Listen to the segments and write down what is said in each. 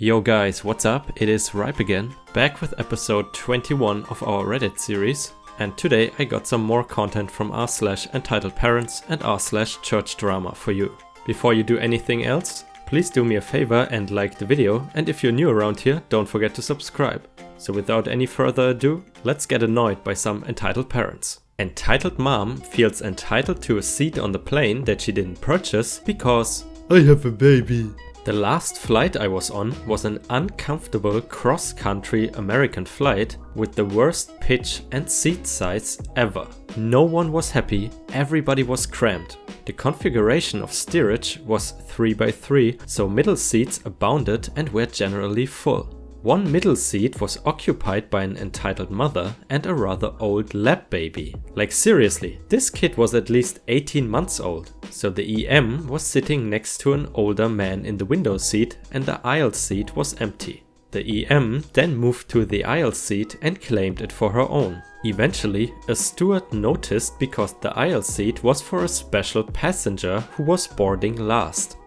Yo guys, what's up? It is Ripe again, back with episode 21 of our Reddit series, and today I got some more content from r/EntitledParents and r/ChurchDrama for you. Before you do anything else, please do me a favor and like the video, and if you're new around here, don't forget to subscribe. So without any further ado, let's get annoyed by some entitled parents. Entitled mom feels entitled to a seat on the plane that she didn't purchase because I have a baby. The last flight I was on was an uncomfortable cross-country American flight with the worst pitch and seat size ever. No one was happy, everybody was cramped. The configuration of steerage was 3x3, so middle seats abounded and were generally full. One middle seat was occupied by an entitled mother and a rather old lap baby. Like seriously, this kid was at least 18 months old. So the EM was sitting next to an older man in the window seat and the aisle seat was empty. The EM then moved to the aisle seat and claimed it for her own. Eventually, a steward noticed because the aisle seat was for a special passenger who was boarding last.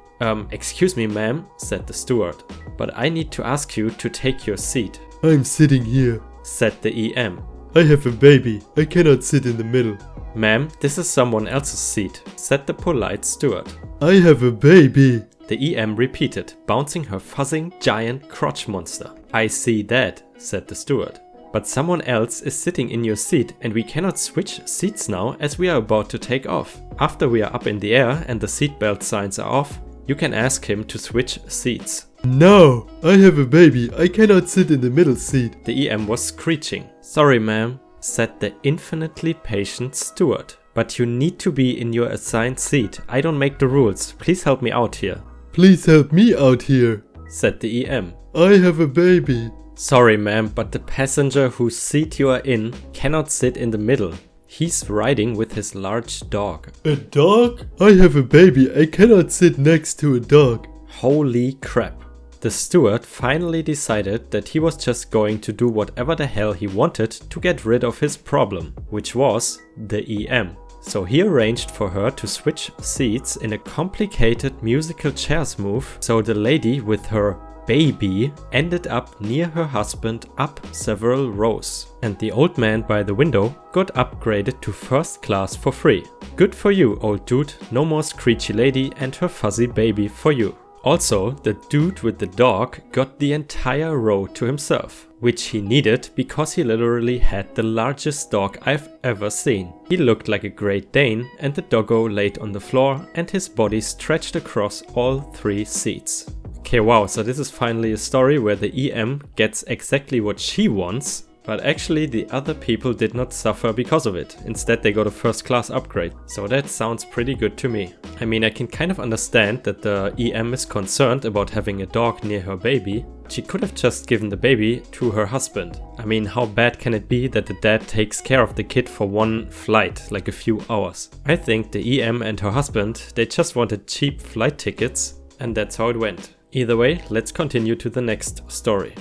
Excuse me ma'am, said the steward, but I need to ask you to take your seat. I'm sitting here, said the EM. I have a baby, I cannot sit in the middle. Ma'am, this is someone else's seat, said the polite steward. I have a baby. The EM repeated, bouncing her fuzzing giant crotch monster. I see that, said the steward. But someone else is sitting in your seat and we cannot switch seats now as we are about to take off. After we are up in the air and the seatbelt signs are off, you can ask him to switch seats. No, I have a baby, I cannot sit in the middle seat. The EM was screeching. Sorry ma'am, said the infinitely patient steward. But you need to be in your assigned seat. I don't make the rules. Please help me out here. Please help me out here, said the EM. I have a baby. Sorry ma'am, but the passenger whose seat you are in cannot sit in the middle. He's riding with his large dog. A dog? I have a baby, I cannot sit next to a dog. Holy crap. The steward finally decided that he was just going to do whatever the hell he wanted to get rid of his problem, which was the EM. So he arranged for her to switch seats in a complicated musical chairs move, so the lady with her baby ended up near her husband up several rows. And the old man by the window got upgraded to first class for free. Good for you, old dude, no more screechy lady and her fuzzy baby for you. Also, the dude with the dog got the entire row to himself, which he needed because he literally had the largest dog I've ever seen. He looked like a Great Dane and the doggo laid on the floor and his body stretched across all 3 seats. Okay, wow, so this is finally a story where the EM gets exactly what she wants, but actually the other people did not suffer because of it. Instead they got a first class upgrade. So that sounds pretty good to me. I mean, I can kind of understand that the EM is concerned about having a dog near her baby. She could have just given the baby to her husband. I mean, how bad can it be that the dad takes care of the kid for one flight, like a few hours? I think the EM and her husband, they just wanted cheap flight tickets, and that's how it went. Either way, let's continue to the next story.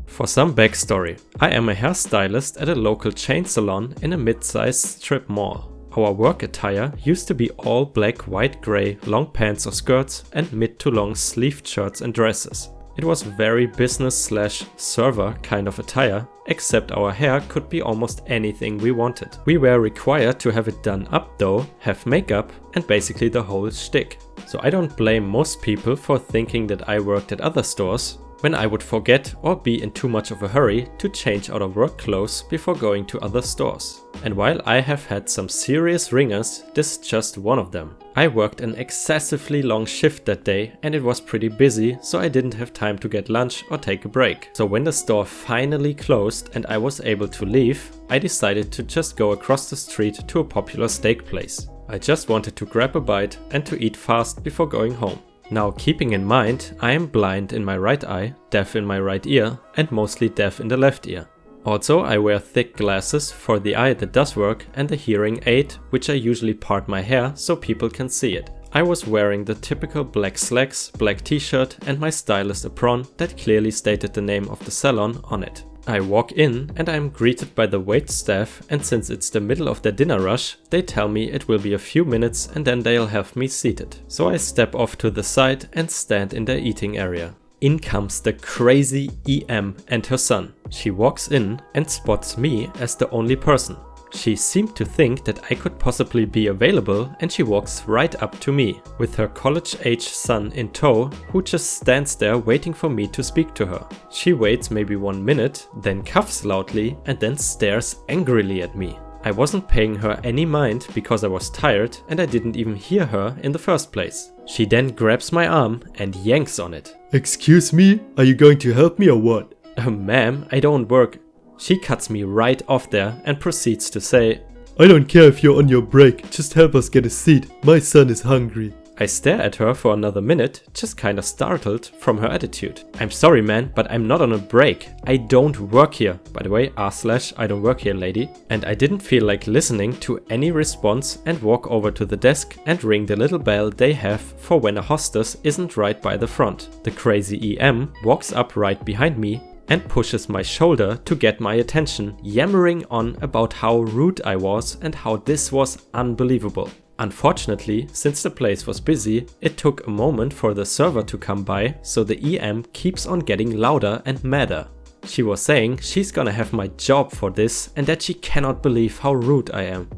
For some backstory, I am a hairstylist at a local chain salon in a mid-sized strip mall. Our work attire used to be all black, white, grey, long pants or skirts and mid to long sleeved shirts and dresses. It was very business/server kind of attire, except our hair could be almost anything we wanted. We were required to have it done up though, have makeup and basically the whole shtick. So I don't blame most people for thinking that I worked at other stores when I would forget or be in too much of a hurry to change out of work clothes before going to other stores. And while I have had some serious ringers, this is just one of them. I worked an excessively long shift that day and it was pretty busy, so I didn't have time to get lunch or take a break. So when the store finally closed and I was able to leave, I decided to just go across the street to a popular steak place. I just wanted to grab a bite and to eat fast before going home. Now, keeping in mind, I am blind in my right eye, deaf in my right ear, and mostly deaf in the left ear. Also, I wear thick glasses for the eye that does work and a hearing aid, which I usually part my hair so people can see it. I was wearing the typical black slacks, black t-shirt and my stylist apron that clearly stated the name of the salon on it. I walk in and I am greeted by the wait staff, and since it's the middle of their dinner rush, they tell me it will be a few minutes and then they'll have me seated. So I step off to the side and stand in their eating area. in comes the crazy EM and her son. She walks in and spots me as the only person. She seemed to think that I could possibly be available, and she walks right up to me, with her college-age son in tow, who just stands there waiting for me to speak to her. She waits maybe 1 minute, then coughs loudly and then stares angrily at me. I wasn't paying her any mind because I was tired and I didn't even hear her in the first place. She then grabs my arm and yanks on it. Excuse me? Are you going to help me or what? Ma'am, I don't work. She cuts me right off there and proceeds to say, I don't care if you're on your break, just help us get a seat. My son is hungry. I stare at her for another minute, just kinda startled from her attitude. I'm sorry man, but I'm not on a break. I don't work here. By the way, rslash idontworkherelady. And I didn't feel like listening to any response and walk over to the desk and ring the little bell they have for when a hostess isn't right by the front. The crazy EM walks up right behind me and pushes my shoulder to get my attention, yammering on about how rude I was and how this was unbelievable. Unfortunately, since the place was busy, it took a moment for the server to come by, so the EM keeps on getting louder and madder. She was saying she's gonna have my job for this and that she cannot believe how rude I am.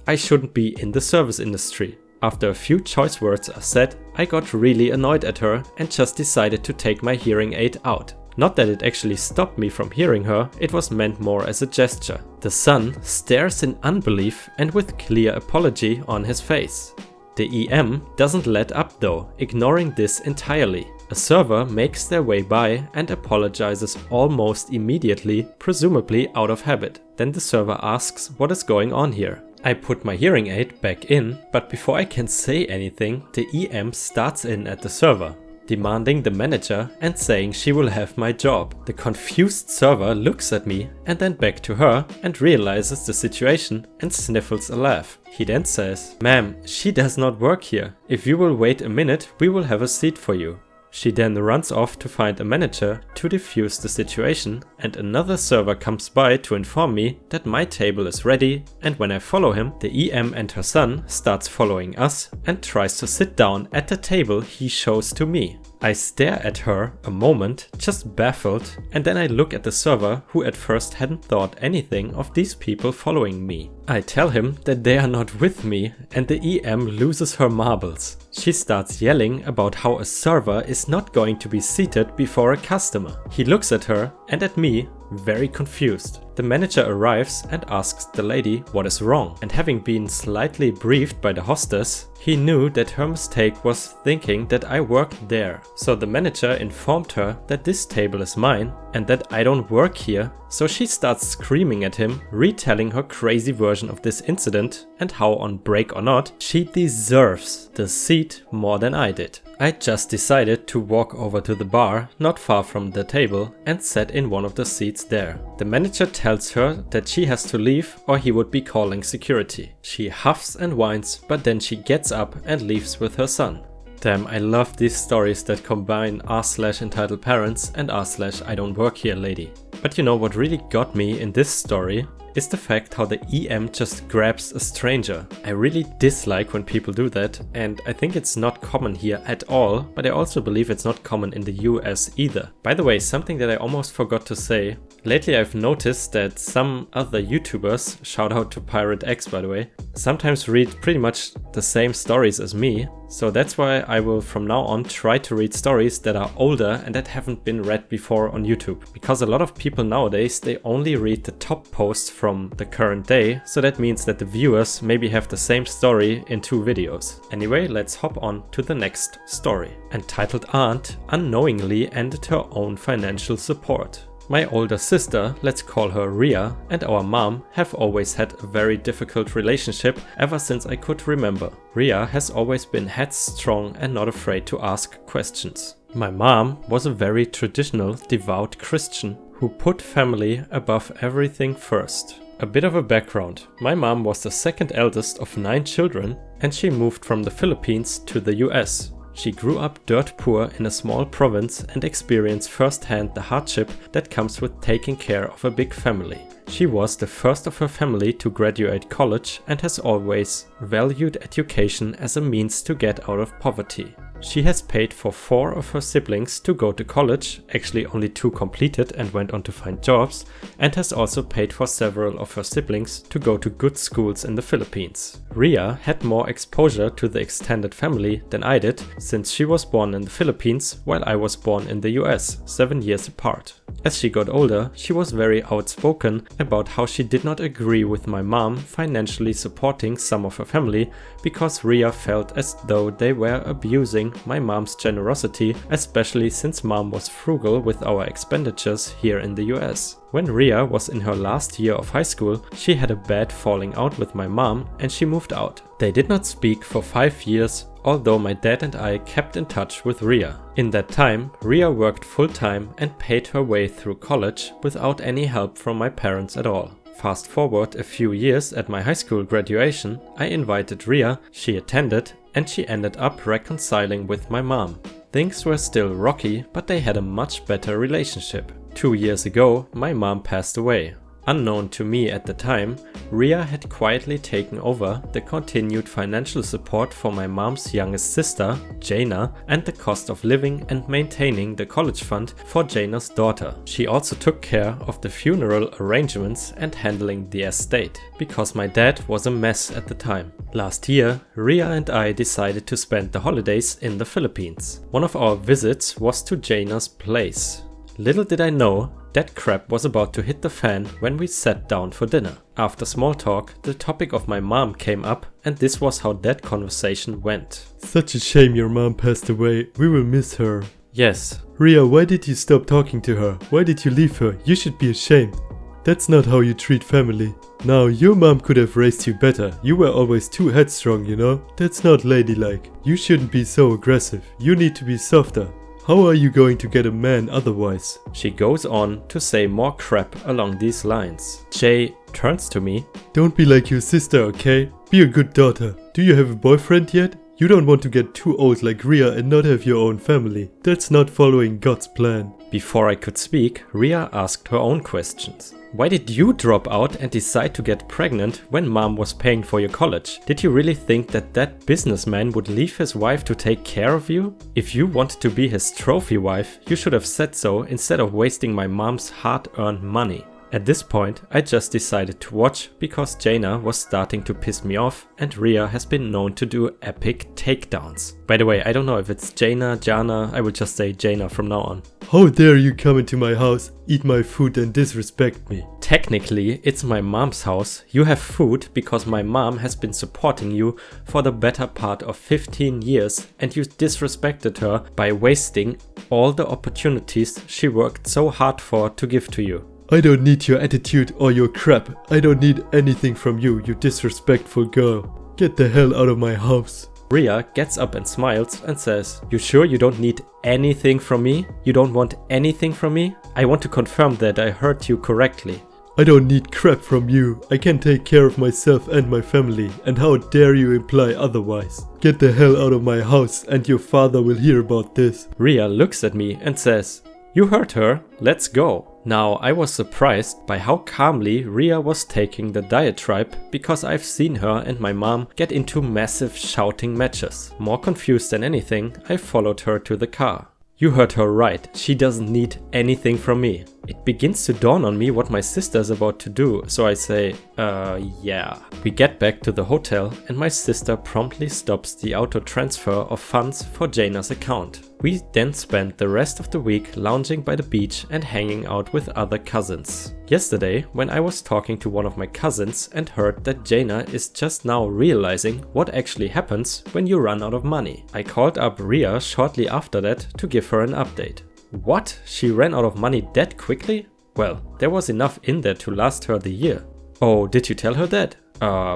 I shouldn't be in the service industry. After a few choice words are said, I got really annoyed at her and just decided to take my hearing aid out. Not that it actually stopped me from hearing her, it was meant more as a gesture. The son stares in unbelief and with clear apology on his face. The EM doesn't let up though, ignoring this entirely. A server makes their way by and apologizes almost immediately, presumably out of habit. Then the server asks what is going on here. I put my hearing aid back in, but before I can say anything, the EM starts in at the server, demanding the manager and saying she will have my job. The confused server looks at me and then back to her and realizes the situation and sniffles a laugh. He then says, "Ma'am, she does not work here. If you will wait a minute, we will have a seat for you." She then runs off to find a manager to defuse the situation, and another server comes by to inform me that my table is ready, and when I follow him, the EM and her son starts following us and tries to sit down at the table he shows to me. I stare at her a moment, just baffled, and then I look at the server who at first hadn't thought anything of these people following me. I tell him that they are not with me, and the EM loses her marbles. She starts yelling about how a server is not going to be seated before a customer. He looks at her and at me, very confused. The manager arrives and asks the lady what is wrong, and having been slightly briefed by the hostess, he knew that her mistake was thinking that I worked there. So the manager informed her that this table is mine and that I don't work here, so she starts screaming at him, retelling her crazy version of this incident and how, on break or not, she deserves the seat more than I did. I just decided to walk over to the bar not far from the table and sat in one of the seats there. The manager tells her that she has to leave or he would be calling security. She huffs and whines, but then she gets up and leaves with her son. Damn, I love these stories that combine r/EntitledParents and r/IDon'tWorkHereLady. But you know what really got me in this story is the fact how the EM just grabs a stranger. I really dislike when people do that, and I think it's not common here at all, but I also believe it's not common in the US either. By the way, something that I almost forgot to say, lately I've noticed that some other YouTubers, shout out to Pirate X by the way, sometimes read pretty much the same stories as me. So that's why I will from now on try to read stories that are older and that haven't been read before on YouTube. Because a lot of people nowadays, they only read the top posts from the current day, so that means that the viewers maybe have the same story in 2 videos. Anyway, let's hop on to the next story. Entitled Aunt Unknowingly Ended Her Own Financial Support. My older sister, let's call her Ria, and our mom have always had a very difficult relationship ever since I could remember. Ria has always been headstrong and not afraid to ask questions. My mom was a very traditional, devout Christian who put family above everything first. A bit of a background. My mom was the second eldest of 9 children and she moved from the Philippines to the US. She grew up dirt poor in a small province and experienced firsthand the hardship that comes with taking care of a big family. She was the first of her family to graduate college and has always valued education as a means to get out of poverty. she has paid for 4 of her siblings to go to college, actually only 2 completed and went on to find jobs, and has also paid for several of her siblings to go to good schools in the Philippines. Ria had more exposure to the extended family than I did, since she was born in the Philippines while I was born in the US, 7 years apart. As she got older, she was very outspoken about how she did not agree with my mom financially supporting some of her family because Ria felt as though they were abusing my mom's generosity, especially since mom was frugal with our expenditures here in the US. When Ria was in her last year of high school, she had a bad falling out with my mom and she moved out. They did not speak for 5 years, although my dad and I kept in touch with Ria. In that time, Ria worked full-time and paid her way through college without any help from my parents at all. Fast forward a few years at my high school graduation, I invited Ria, she attended, and she ended up reconciling with my mom. Things were still rocky, but they had a much better relationship. 2 years ago, my mom passed away. Unknown to me at the time, Ria had quietly taken over the continued financial support for my mom's youngest sister, Jaina, and the cost of living and maintaining the college fund for Jaina's daughter. She also took care of the funeral arrangements and handling the estate, because my dad was a mess at the time. Last year, Ria and I decided to spend the holidays in the Philippines. One of our visits was to Jaina's place. Little did I know, that crap was about to hit the fan when we sat down for dinner. After small talk, the topic of my mom came up, and this was how that conversation went. Such a shame your mom passed away. We will miss her. Yes. Ria, why did you stop talking to her? Why did you leave her? You should be ashamed. That's not how you treat family. Now, your mom could have raised you better. You were always too headstrong, you know? That's not ladylike. You shouldn't be so aggressive. You need to be softer. How are you going to get a man otherwise? She goes on to say more crap along these lines. Jay turns to me. Don't be like your sister, okay? Be a good daughter. Do you have a boyfriend yet? You don't want to get too old like Ria and not have your own family. That's not following God's plan. Before I could speak, Ria asked her own questions. Why did you drop out and decide to get pregnant when mom was paying for your college? Did you really think that that businessman would leave his wife to take care of you? If you wanted to be his trophy wife, you should have said so instead of wasting my mom's hard-earned money. At this point, I just decided to watch because Jaina was starting to piss me off and Ria has been known to do epic takedowns. By the way, I don't know if it's Jaina, Jana, I will just say Jaina from now on. How dare you come into my house, eat my food and disrespect me? Technically, it's my mom's house. You have food because my mom has been supporting you for the better part of 15 years and you disrespected her by wasting all the opportunities she worked so hard for to give to you. I don't need your attitude or your crap. I don't need anything from you, you disrespectful girl. Get the hell out of my house. Ria gets up and smiles and says, "You sure you don't need anything from me? You don't want anything from me? I want to confirm that I heard you correctly." I don't need crap from you. I can take care of myself and my family. And how dare you imply otherwise? Get the hell out of my house and your father will hear about this. Ria looks at me and says, "You heard her. Let's go." Now, I was surprised by how calmly Ria was taking the diatribe because I've seen her and my mom get into massive shouting matches. More confused than anything, I followed her to the car. You heard her right, she doesn't need anything from me. It begins to dawn on me what my sister's about to do, so I say, yeah. We get back to the hotel and my sister promptly stops the auto transfer of funds for Jaina's account. We then spent the rest of the week lounging by the beach and hanging out with other cousins. Yesterday, when I was talking to one of my cousins and heard that Jaina is just now realizing what actually happens when you run out of money, I called up Ria shortly after that to give her an update. What? She ran out of money that quickly? Well, there was enough in there to last her the year. Oh, did you tell her that?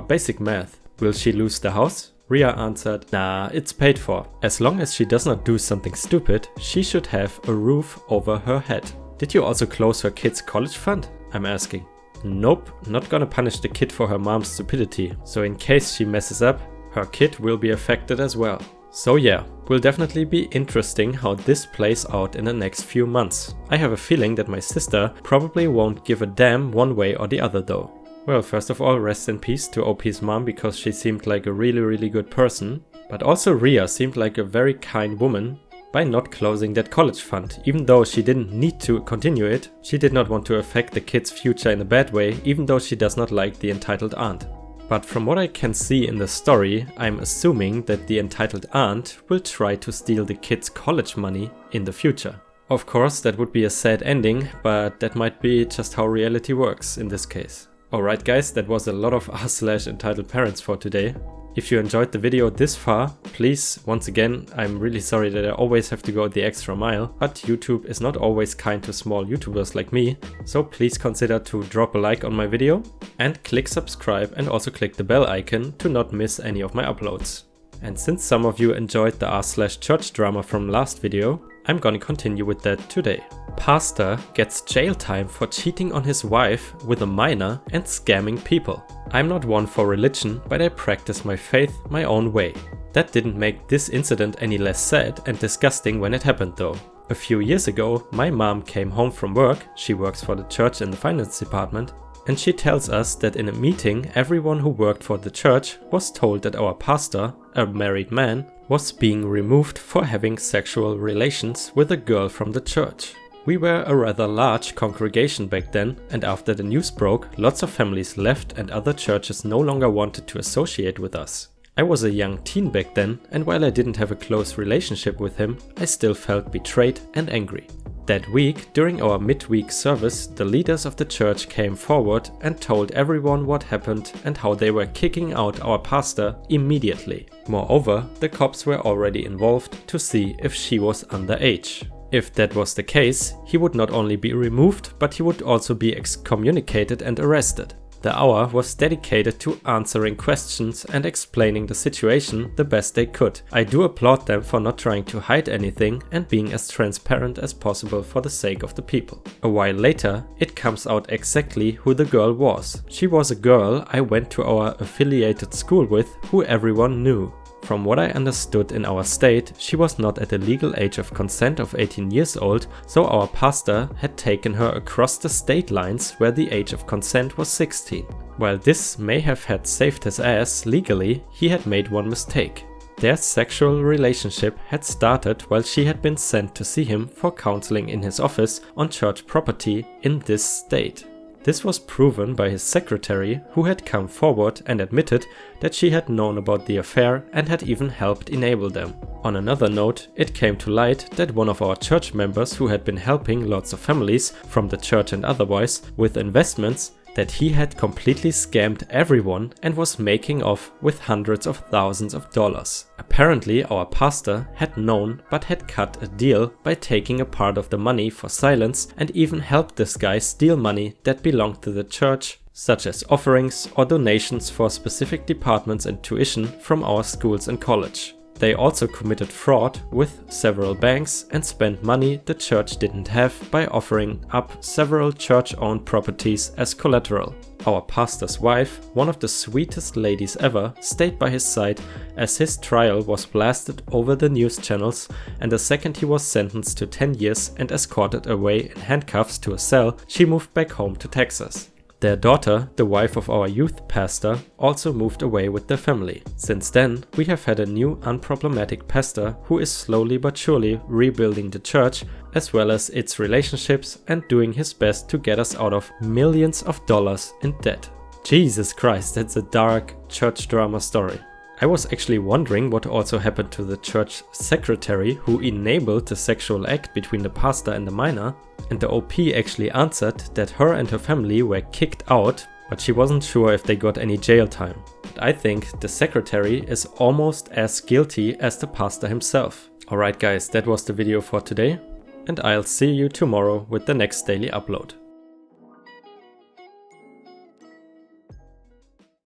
Basic math. Will she lose the house? Ria answered, nah, it's paid for. As long as she does not do something stupid, she should have a roof over her head. Did you also close her kid's college fund? I'm asking. Nope, not gonna punish the kid for her mom's stupidity. So in case she messes up, her kid will be affected as well. So yeah, will definitely be interesting how this plays out in the next few months. I have a feeling that my sister probably won't give a damn one way or the other though. Well, first of all, rest in peace to OP's mom because she seemed like a really good person. But also Ria seemed like a very kind woman by not closing that college fund. Even though she didn't need to continue it, she did not want to affect the kid's future in a bad way, even though she does not like the entitled aunt. But from what I can see in the story, I'm assuming that the entitled aunt will try to steal the kid's college money in the future. Of course, that would be a sad ending, but that might be just how reality works in this case. Alright guys, that was a lot of r/EntitledParents for today. If you enjoyed the video this far, please, once again, I'm really sorry that I always have to go the extra mile, but YouTube is not always kind to small YouTubers like me, so please consider to drop a like on my video and click subscribe and also click the bell icon to not miss any of my uploads. And since some of you enjoyed the r/church drama from last video, I'm gonna continue with that today. Pastor gets jail time for cheating on his wife with a minor and scamming people. I'm not one for religion, but I practice my faith my own way. That didn't make this incident any less sad and disgusting when it happened though. A few years ago, my mom came home from work, she works for the church in the finance department, and she tells us that in a meeting everyone who worked for the church was told that our pastor, a married man, was being removed for having sexual relations with a girl from the church. We were a rather large congregation back then, and after the news broke, lots of families left and other churches no longer wanted to associate with us. I was a young teen back then, and while I didn't have a close relationship with him, I still felt betrayed and angry. That week, during our midweek service, the leaders of the church came forward and told everyone what happened and how they were kicking out our pastor immediately. Moreover, the cops were already involved to see if she was underage. If that was the case, he would not only be removed, but he would also be excommunicated and arrested. The hour was dedicated to answering questions and explaining the situation the best they could. I do applaud them for not trying to hide anything and being as transparent as possible for the sake of the people. A while later, it comes out exactly who the girl was. She was a girl I went to our affiliated school with, who everyone knew. From what I understood in our state, she was not at the legal age of consent of 18 years old, so our pastor had taken her across the state lines where the age of consent was 16. While this may have had saved his ass legally, he had made one mistake. Their sexual relationship had started while she had been sent to see him for counseling in his office on church property in this state. This was proven by his secretary, who had come forward and admitted that she had known about the affair and had even helped enable them. On another note, it came to light that one of our church members, who had been helping lots of families from the church and otherwise with investments, that he had completely scammed everyone and was making off with hundreds of thousands of dollars. Apparently our pastor had known but had cut a deal by taking a part of the money for silence and even helped this guy steal money that belonged to the church, such as offerings or donations for specific departments and tuition from our schools and college. They also committed fraud with several banks and spent money the church didn't have by offering up several church-owned properties as collateral. Our pastor's wife, one of the sweetest ladies ever, stayed by his side as his trial was blasted over the news channels, and the second he was sentenced to 10 years and escorted away in handcuffs to a cell, she moved back home to Texas. Their daughter, the wife of our youth pastor, also moved away with their family. Since then, we have had a new unproblematic pastor who is slowly but surely rebuilding the church as well as its relationships and doing his best to get us out of millions of dollars in debt. Jesus Christ, that's a dark church drama story. I was actually wondering what also happened to the church secretary who enabled the sexual act between the pastor and the minor, and the OP actually answered that her and her family were kicked out, but she wasn't sure if they got any jail time. But I think the secretary is almost as guilty as the pastor himself. Alright guys, that was the video for today, and I'll see you tomorrow with the next daily upload.